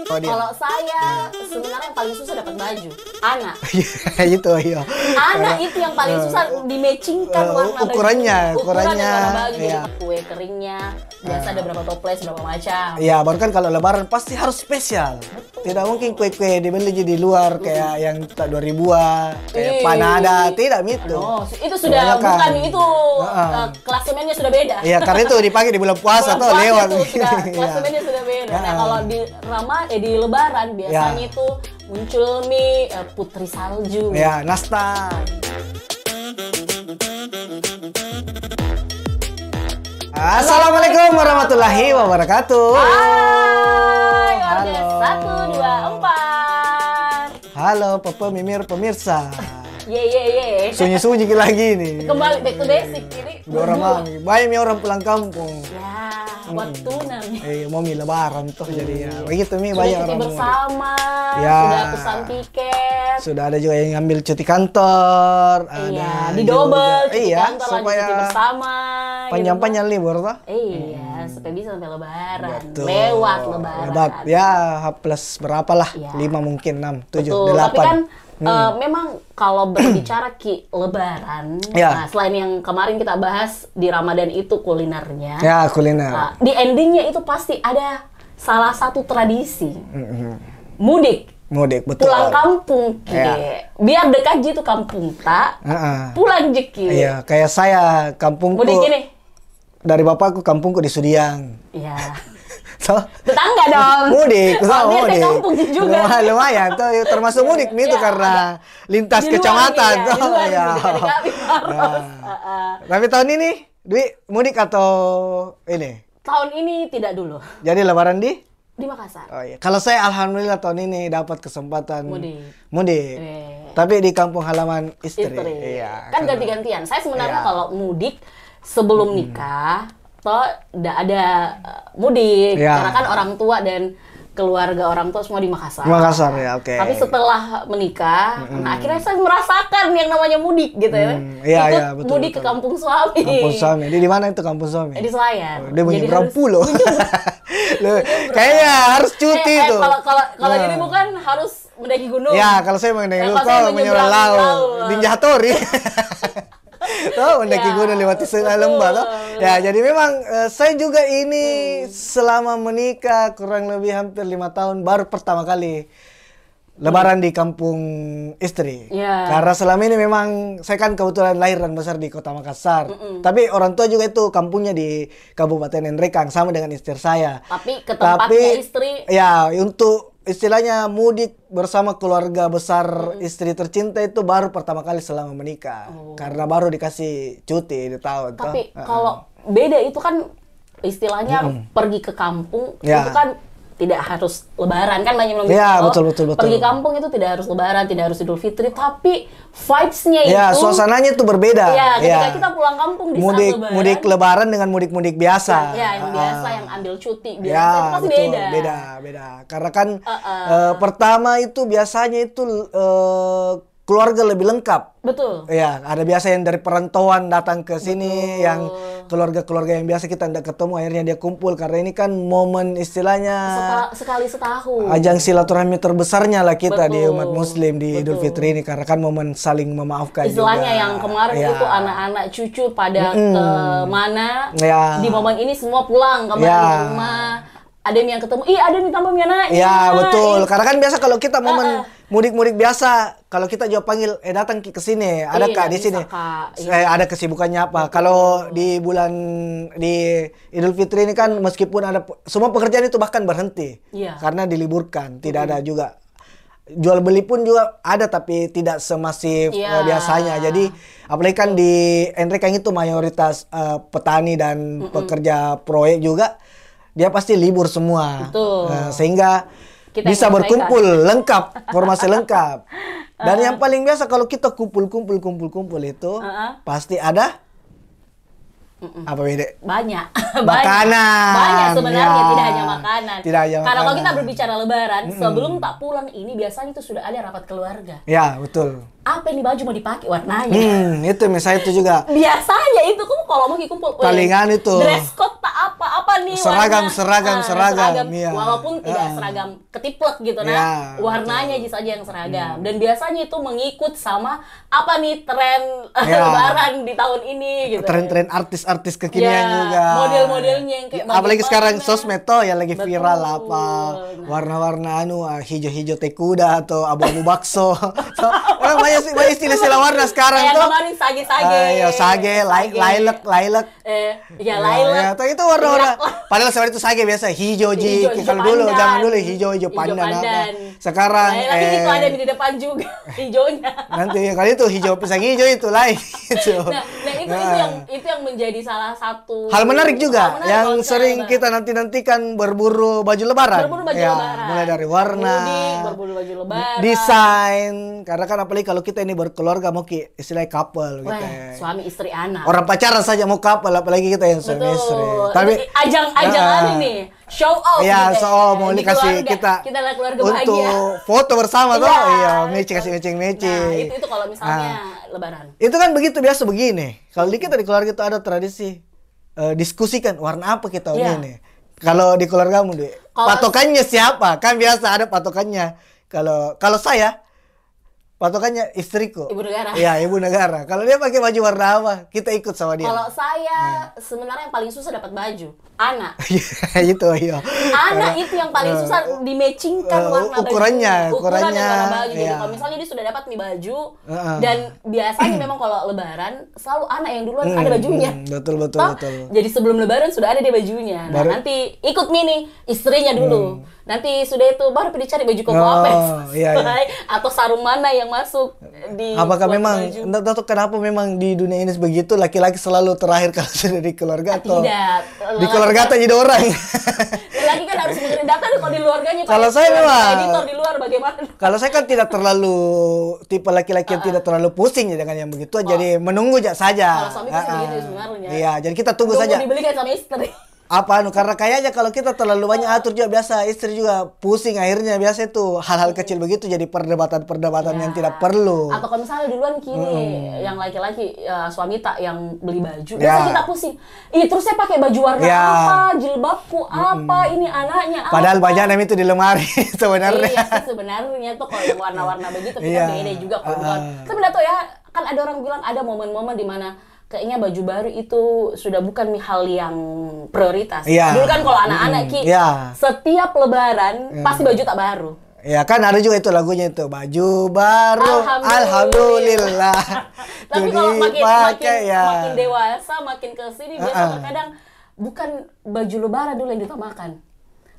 Oh, dia. Kalau saya sebenarnya yang paling susah dapat baju. Anak. Itu iya. Anak itu yang paling susah dimatchingkan warna ukurannya, baju. Ukurannya warna baju. iya. Jadi kue keringnya biasa ada berapa toples, berapa macam. Iya, baru kan kalau lebaran pasti harus spesial. Tidak mungkin kue-kue dibeli di luar kayak yang tak 2000-an, kayak panada, tidak gitu. Oh, itu sudah bukan itu klasemennya sudah beda. Iya, karena itu dipakai di bulan puasa atau lewat. Itu sudah klasemennya sudah beda. Nah, kalau di di lebaran biasanya itu muncul mie putri salju. Ya, nastar. Assalamualaikum warahmatullahi wabarakatuh. Hai, warga Halo. 124. Halo, Papa Mimir pemirsa. Ye. Sunyi-sunyi lagi nih. Kembali back to basic ini. Udah orang mami, banyak orang pulang kampung. Ya, waktu namanya. Mau mie lebaran tuh jadi ya. Begitu Mi, Sudah banyak cuti orang bersama, Ya. sudah pesan tiket. Sudah ada juga yang ngambil cuti kantor. Iya, ada di double juga- cuti iya, kantor lanjut supaya cuti bersama. panjang-panjang libur tuh. Iya, supaya bisa sampai lebaran. Betul. Lewat lebaran. Lebat. Ya, H plus berapa lah? Iya. 5 mungkin, 6, 7, Betul, 8. tapi kan memang kalau berbicara lebaran, Ya. nah, selain yang kemarin kita bahas di Ramadan itu kulinernya, Ya, kuliner. nah, di endingnya itu pasti ada salah satu tradisi. Mudik, Mudik, betul. pulang kampung, Ya. biar dekat gitu kampung tak, Heeh. pulang jeki. Iya, kayak saya kampungku. Mudik ini, Dari bapakku kampungku di Sudiang. ya So, tetangga dong. mudik, Oh, dia mudik. kampung juga. Lumayan tuh termasuk mudik nih itu Iya, karena lintas Di luar kecamatan nih, tuh. di luar Ya. nih, dari kami harus. Tapi tahun ini Dwi mudik atau ini? Tahun ini tidak dulu Jadi lebaran di? di Makassar. Oh iya. Kalau saya alhamdulillah tahun ini dapat kesempatan Mudik. Mudik. Eh. Tapi di kampung halaman istri. Istri. Iya. Kan ganti-gantian. Saya sebenarnya Iya. kalau mudik sebelum nikah, toh udah ada mudik. Iya. Karena kan orang tua dan keluarga orang tua semua di Makassar. Makassar ya, oke. Tapi setelah menikah, nah akhirnya saya merasakan yang namanya mudik gitu ya. Iya, Ikut iya, betul, mudik betul. ke kampung suami. Kampung suami. Di mana itu kampung suami? Di Selayar. Oh, dia punya Jadi berapa harus- pulau? Loh, kayaknya harus cuti tuh. Kalau Nah. ini bukan harus mendaki gunung. Ya, kalau saya mengenai Ya, lu, kalau saya kau menyeberang menyeberang laut. laut. Ninja Hattori. Tahu mendaki Ya, gunung lewati setengah betul. lembah toh. Ya, jadi memang saya juga ini selama menikah kurang lebih hampir 5 tahun baru pertama kali lebaran di kampung istri. Ya. Karena selama ini memang saya kan kebetulan lahir dan besar di Kota Makassar. Tapi orang tua juga itu kampungnya di Kabupaten Nrekang sama dengan istri saya. Tapi ke tempatnya istri. Ya, untuk istilahnya mudik bersama keluarga besar istri tercinta itu baru pertama kali selama menikah. Karena baru dikasih cuti di tahun. Tapi toh. kalau beda itu kan istilahnya pergi ke kampung Ya. itu kan tidak harus lebaran kan banyak yang bilang Ya, gitu. betul. Pergi kampung itu tidak harus lebaran, tidak harus Idul Fitri, tapi vibes-nya Ya, itu suasananya itu berbeda. ya, ketika Ya. kita pulang kampung di mudik saat lebaran. mudik lebaran dengan mudik-mudik biasa. Ya, yang biasa yang ambil cuti biasa Ya, itu pasti betul. beda. Beda. Karena kan pertama itu biasanya itu keluarga lebih lengkap. Betul. Ya, ada biasa yang dari perantauan datang ke sini, yang keluarga-keluarga yang biasa kita tidak ketemu, akhirnya dia kumpul karena ini kan momen istilahnya Sekali setahun. ajang silaturahmi terbesarnya lah kita di Betul. umat Muslim di Idul Fitri ini karena kan momen saling memaafkan Istilahnya juga. yang kemarin Ya. itu anak-anak cucu pada ke mana, Ya. di momen ini semua pulang kembali Ya. ke rumah. Ada yang ketemu, ada nih kampungnya nak. Ya, betul. Karena kan biasa kalau kita momen mudik-mudik biasa, kalau kita juga panggil, datang ke sini, ada Iya, Kak di bisa, sini. Kak. Ada kesibukannya apa? Kalau di bulan di Idul Fitri ini kan meskipun ada semua pekerjaan itu bahkan berhenti. Iya. Karena diliburkan, tidak ada juga jual beli pun juga ada tapi tidak semasif Iya. biasanya. Jadi apalagi kan di Nrekang itu mayoritas petani dan pekerja proyek juga dia pasti libur semua. Betul. Sehingga Kita bisa yang berkumpul lengkap, formasi lengkap. Dan yang paling biasa kalau kita kumpul itu pasti ada apa beda? Banyak. Makanan. Banyak sebenarnya, Ya. tidak hanya makanan. Tidak hanya Karena kalau makanan. kita berbicara lebaran, sebelum tak pulang ini biasanya itu sudah ada rapat keluarga. Ya, betul. apa ini baju mau dipakai warnanya. Itu misalnya itu juga. Biasanya itu kamu kalau mau kumpul Palingan itu. dress code tak apa nih Seragam, warna. seragam. Iya. Walaupun tidak seragam ketiplek gitu Iya, warnanya aja saja yang seragam. Dan biasanya itu mengikut sama apa nih tren Iya. lebaran di tahun ini gitu. Tren-tren artis-artis kekinian Ya, juga. model-modelnya yang kayak apalagi sekarang bagaimana. sosmed tuh yang lagi viral Betul. apa warna-warna hijau-hijau teh kuda atau abu-abu bakso. Orang banyak istilah-istilah warna sekarang Kayak tuh. kemarin sage-sage. Iya, sage, lilac. Ya lilac. Ya, itu warna-warna. Padahal sebenarnya itu sage biasa hijau Hijau kalau dulu pandan. zaman dulu hijau pandan apa. Sekarang Lagi itu ada di depan juga hijaunya. nanti kali itu hijau pisang hijau itu lain gitu. Itu yang menjadi salah satu Hal menarik juga hal menarik yang kalau sering lebaran. kita nantikan berburu baju lebaran. Berburu baju Ya, lebaran. mulai dari warna, Mudik, berburu baju lebaran. desain. Karena kan apalagi kalau kita ini berkeluarga mau istilahnya couple gitu. Wah, suami istri anak. Orang pacaran saja mau couple apalagi kita yang suami istri. Tapi ajang nih, show off ya, gitu. mau Di dikasih keluarga. kita lihat keluarga untuk bahagia. foto bersama tuh. Iya. Iya, kasih matching. Nah, itu kalau misalnya lebaran. Itu kan begitu biasa begini. Kalau di kita di keluarga itu ada tradisi diskusikan warna apa kita Iya. ini. Kalau di keluargamu deh, patokannya siapa? Kan biasa ada patokannya. Kalau saya patokannya istriku. Ibu negara. Iya, ibu negara. Kalau dia pakai baju warna apa, kita ikut sama dia. Kalau saya sebenarnya yang paling susah dapat baju anak. Itu iya. Anak itu yang paling susah dimatchingkan warna ukurannya, baju. Ukurannya warna baju. Jadi iya. kalau misalnya dia sudah dapat nih baju dan biasanya memang kalau lebaran selalu anak yang duluan ada bajunya. Betul. Jadi sebelum lebaran sudah ada dia bajunya. Nah, nanti ikut mini istrinya dulu. Nanti sudah itu baru pergi cari baju koko apa iya. atau sarung mana yang masuk di Apakah memang baju. entah tahu kenapa memang di dunia ini begitu laki-laki selalu terakhir kalau sudah di keluarga atau Tidak. di keluarga atau jadi orang. Lagi kan harus mengirim data kalau di keluarganya. Kalau saya memang editor di luar bagaimana? Kalau saya kan tidak terlalu tipe laki-laki yang tidak terlalu pusing ya dengan yang begitu, jadi menunggu saja. Kalau suami pasti begitu sebenarnya. Iya, jadi kita tunggu Tunggu saja. dibelikan sama istri. Karena kayaknya kalau kita terlalu banyak atur juga biasa istri juga pusing, akhirnya biasa itu hal-hal kecil begitu jadi perdebatan yang tidak perlu. Atau kalau misalnya duluan kini yang laki-laki suami tak yang beli baju, biasa kita pusing. Terus saya pakai baju warna apa, jilbabku apa, ini anaknya apa. Padahal banyak itu di lemari sebenarnya. Iya sih sebenarnya tuh kalau yang warna-warna begitu kita beda juga kalau bukan. Tapi nggak tahu ya, kan ada orang bilang ada momen-momen di mana kayaknya baju baru itu sudah bukan hal yang prioritas. Iya. Dulu kan kalau anak-anak setiap lebaran pasti baju tak baru. Ya kan ada juga itu lagunya itu baju baru alhamdulillah. Tapi kalau makin dewasa makin kesini biasa terkadang bukan baju lebaran dulu yang ditamakan.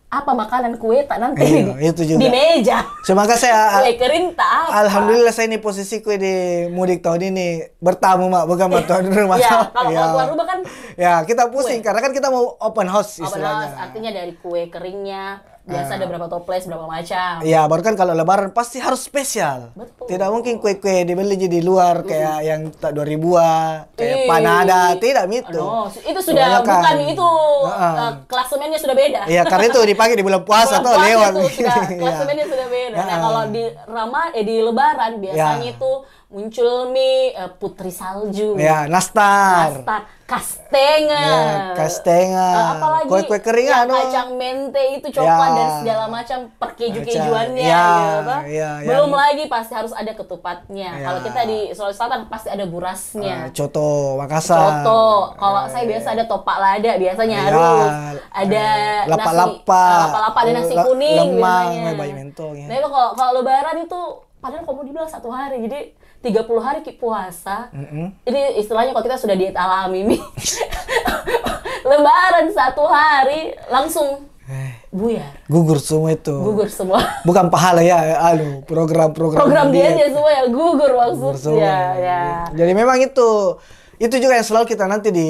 Apa makanan kue tak nanti itu juga. di meja. Semoga saya kue kering tak apa. Alhamdulillah saya ini posisiku di mudik tahun ini bertamu mak bukan tuan rumah. Ya, kalau tuan rumah kan ya kita pusing karena kan kita mau open house open istilahnya. house artinya dari kue keringnya biasa ada berapa toples berapa macam. Iya, baru kan kalau lebaran pasti harus spesial. Betul. Tidak mungkin kue-kue dibeli di luar kayak yang tak 2000-an, kayak panada, tidak gitu. Itu sudah bukan itu klasemennya sudah beda. Iya, karena itu dipakai di bulan puasa tuh lewat. Klasemennya sudah beda. Nah, kalau di lebaran biasanya itu muncul mie putri salju. Ya, nastar. Kastengel. Apalagi kue-kue kering kacang mente itu coklat dan segala macam perkeju-kejuannya gitu. Belum lagi pasti harus ada ketupatnya. Kalau kita di Sulawesi Selatan pasti ada burasnya. Coto Makassar. Coto. Kalau saya biasa ada topak lada biasanya harus ada lapa-lapa ada nasi kuning lemang, biasanya. Nah, itu kalau lebaran itu padahal kamu dibilang 1 hari. Jadi 30 hari puasa. Ini istilahnya kalau kita sudah diet alami nih. Lebaran 1 hari langsung buyar. Gugur semua itu. Gugur semua. Bukan pahala ya, program dia aja semua ya gugur maksudnya. Ya. Jadi memang itu juga yang selalu kita nanti di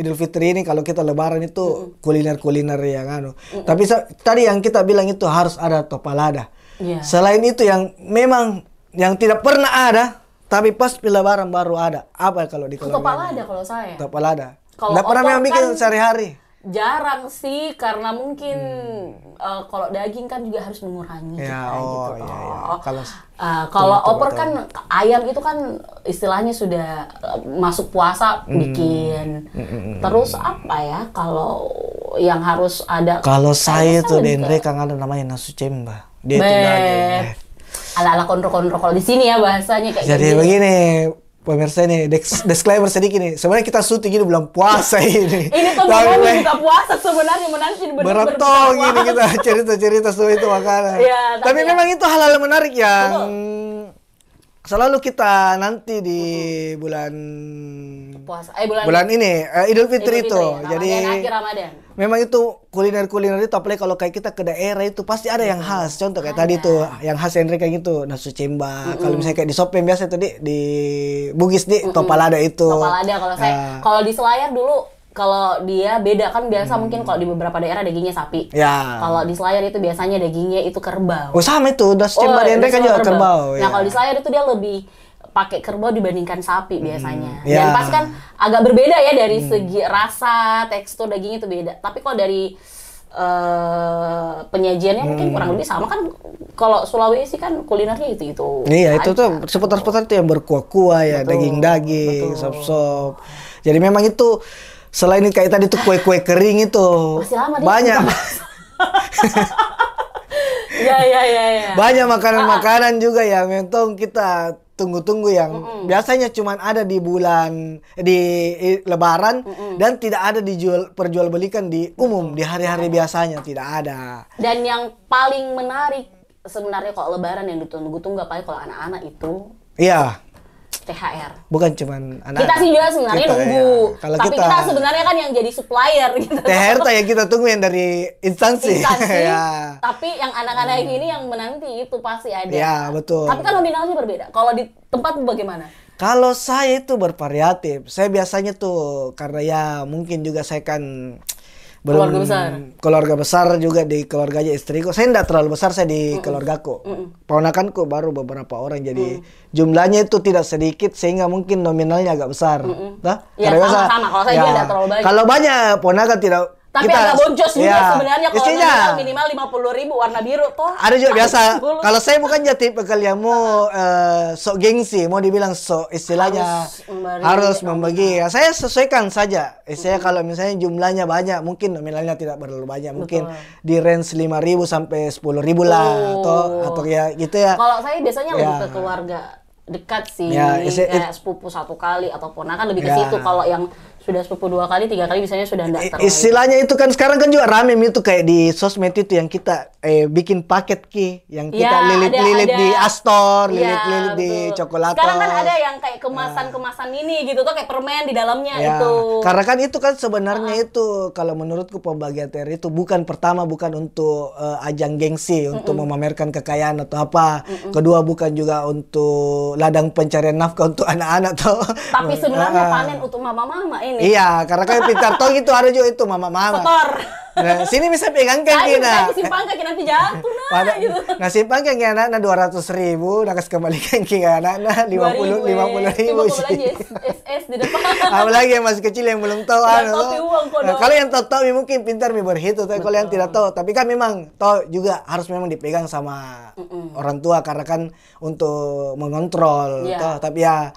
Idul Fitri ini kalau kita lebaran itu kuliner-kuliner yang Tapi tadi yang kita bilang itu harus ada topalada. Selain itu yang memang yang tidak pernah ada, tapi pas lebaran baru ada. Apa kalau di keluarga? Topalada kalau saya. Topalada. Nggak pernah memang bikin sehari-hari. jarang sih, karena mungkin kalau daging kan juga harus mengurangi Ya, gitu. iya, iya. Kalau betul, opor betul. kan ayam itu kan istilahnya sudah masuk puasa bikin. Terus apa ya kalau yang harus ada? Kalau saya kayaknya tuh lebih Dendre ke kan ada namanya nasu cemba. Dia itu daging. ala-ala kontrol-kontrol kalau di sini ya bahasanya kayak Jadi gitu. begini, pemirsa ini disclaimer sedikit nih. Sebenarnya kita syuting ini bulan puasa ini. Ini tuh Tapi ngomongin buka puasa sebenarnya menanti benar-benar bertong ini kita cerita-cerita semua itu makanan. Iya, tapi tapi memang itu hal-hal menarik yang Betul. selalu kita nanti di bulan puasa. bulan ini Idul Fitri itu. ya, Jadi Ramadan, akhir Ramadan. memang itu kuliner-kuliner itu apalagi kalau kayak kita ke daerah itu pasti ada yang khas. Contoh kayak tadi tuh yang khas Henry kayak gitu nasu cemba. Kalau misalnya kayak di Sopeng biasa itu di Bugis di Topalada itu. Topalada kalau saya kalau di Selayar dulu kalau dia beda kan biasa mungkin kalau di beberapa daerah dagingnya sapi. Ya. Kalau di Selayar itu biasanya dagingnya itu kerbau. Oh sama itu nasu cemba di Henry kan juga kerbau. Nah, kalau di Selayar itu dia lebih pakai kerbau dibandingkan sapi biasanya. Ya. Dan pasti kan agak berbeda ya dari segi rasa, tekstur dagingnya itu beda. Tapi kalau dari penyajiannya mungkin kurang lebih sama kan. Kalau Sulawesi kan kulinernya itu. Iya, itu aja. tuh seputar-seputar itu yang berkuah-kuah ya, Betul, daging-daging, betul. sop-sop. Jadi memang itu selain kayak tadi tuh kue-kue kering itu Masih lama dia banyak Ya. banyak makanan-makanan juga yang memang kita tunggu-tunggu yang biasanya cuman ada di bulan Lebaran dan tidak ada perjualbelikan di umum di hari-hari biasanya tidak ada. Dan yang paling menarik sebenarnya kalau Lebaran yang ditunggu-tunggu apalagi kalau anak-anak itu Iya, THR. bukan cuman anak. Kita sih juga sebenarnya Kita, nunggu. ya. Kalau Tapi kita sebenarnya kan yang jadi supplier gitu. THR yang kita tunggu yang dari instansi. Ya. Tapi yang anak-anak ini yang menanti itu pasti ada. Ya, betul. Tapi kan nominalnya berbeda. Kalau di tempatmu bagaimana? Kalau saya itu bervariatif. Saya biasanya tuh karena ya mungkin juga saya kan belum keluarga besar juga di keluarganya istriku. Saya tidak terlalu besar saya di keluargaku. Ponakanku baru beberapa orang jadi jumlahnya itu tidak sedikit sehingga mungkin nominalnya agak besar. Ya, sama. Kalau saya juga tidak terlalu banyak. Kalau banyak ponakan tidak. Tapi kita, agak boncos juga sebenarnya kalau minimal 50.000 warna biru toh. Ada juga biasa. Kalau saya bukan jadi tipe kalian mau sok gengsi, mau dibilang sok istilahnya harus membagi. Ya, saya sesuaikan saja. Saya kalau misalnya jumlahnya banyak, mungkin nominalnya tidak terlalu banyak. Mungkin di range 5.000 sampai 10.000 lah, atau ya gitu ya. Kalau saya biasanya lebih ke keluarga dekat sih, kayak sepupu satu kali atau ponakan lebih ke situ. Kalau yang sudah sepupu 2 kali, 3 kali biasanya sudah enggak terlalu. Istilahnya itu kan sekarang kan juga rame itu kayak di sosmed itu yang kita bikin paket yang kita lilit-lilit di Astor, lilit-lilit di Coklatos. Sekarang kan ada yang kayak kemasan-kemasan ini gitu tuh kayak permen di dalamnya itu. Karena kan itu kan sebenarnya itu kalau menurutku pembagian THR itu bukan untuk ajang gengsi untuk memamerkan kekayaan atau apa. Kedua bukan juga untuk ladang pencarian nafkah untuk anak-anak tuh. Tapi sebenarnya panen untuk mama-mama ini. Iya, karena kan pintar tong itu ada juga itu mama-mama. Setor. Nah, sini bisa pegang kan kita. Saya simpan kaki nanti jatuh nah gitu. Nah, simpan kan anak-anak 200.000, nak kasih kembalikan ke anak-anak 50.000. Coba lagi SS di depan. Apalagi yang masih kecil yang belum tahu Nah, kalau yang tahu mungkin pintar berhitung, tapi kalau yang tidak tahu, tapi kan memang tahu juga harus memang dipegang sama orang tua karena kan untuk mengontrol, tapi ya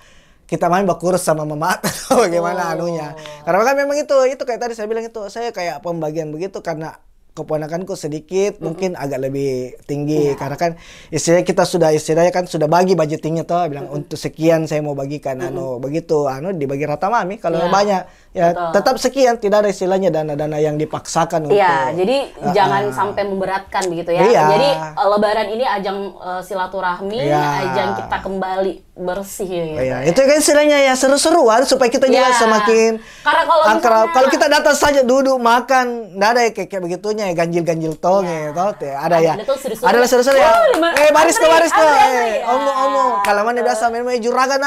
kita main berkurus sama mama atau bagaimana anunya. Karena kan memang itu kayak tadi saya bilang itu saya kayak pembagian begitu karena keponakanku sedikit mungkin agak lebih tinggi karena kan istilahnya kan sudah bagi budgetingnya tuh bilang untuk sekian saya mau bagikan begitu dibagi rata mami kalau banyak ya tetap sekian tidak ada istilahnya dana-dana yang dipaksakan untuk jadi jangan sampai memberatkan begitu ya. Jadi Lebaran ini ajang silaturahmi, ajang kita kembali bersih itu kan istilahnya ya seru-seruan supaya kita juga semakin akrab. Kalau kita datang saja duduk makan enggak ada kayak begitunya ganjil-ganjil tong ada ya. Ada seru-seru ya. Baris tuh. Omong. Kalau mana biasa memang juragan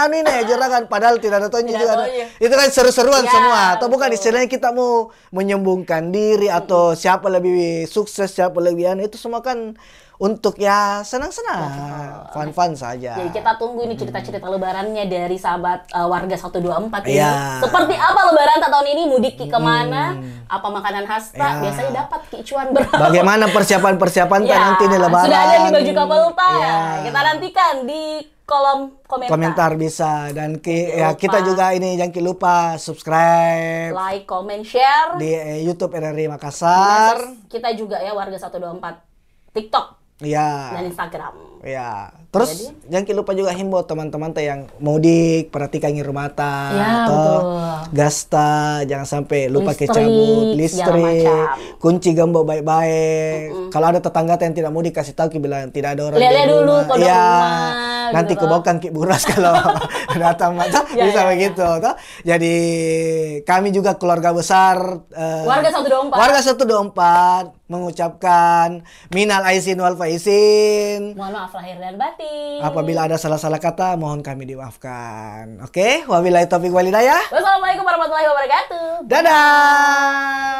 juragan padahal tidak ada tongnya juga. Itu kan seru-seruan semua. Atau bukan istilahnya kita mau menyembuhkan diri atau siapa lebih sukses, siapa lebih itu semua kan untuk ya senang-senang, fun-fun saja. Jadi kita tunggu ini cerita-cerita lebarannya dari sahabat warga 124 ini. Iya. Seperti apa lebaran tahun ini, mudik Ki kemana, apa makanan khas tak, biasanya dapat Ki cuan berapa. Bagaimana persiapan-persiapan Ya, nanti di lebaran. sudah ada di baju kapal tak. Ya. Kita nantikan di kolom komentar. Bisa dan ya kita juga ini jangan lupa subscribe, like, comment, share di YouTube RRI Makassar. Kita juga ya warga 124 TikTok Ya. dan Instagram. Ya. Terus jangan lupa juga himbau teman-teman teh yang mudik, perhatikan rumata Ya, atau betul. gasta, jangan sampai lupa Listrik, kecabut, segala listrik, macam. kunci gembok baik-baik. Kalau ada tetangga yang tidak mudik kasih tahu bilang tidak ada orang Lihat-lihat di dulu rumah. kode Iya. rumah, Nanti gitu. kebaukan Ki Buras kalau datang mata bisa begitu toh. Jadi kami juga keluarga besar Warga 124. Warga 124 mengucapkan minal aizin wal faizin. Mohon maaf lahir dan batin. Apabila ada salah-salah kata, mohon kami dimaafkan. Oke, wabillahi taufiq walhidayah. Wassalamualaikum warahmatullahi wabarakatuh. Dadah.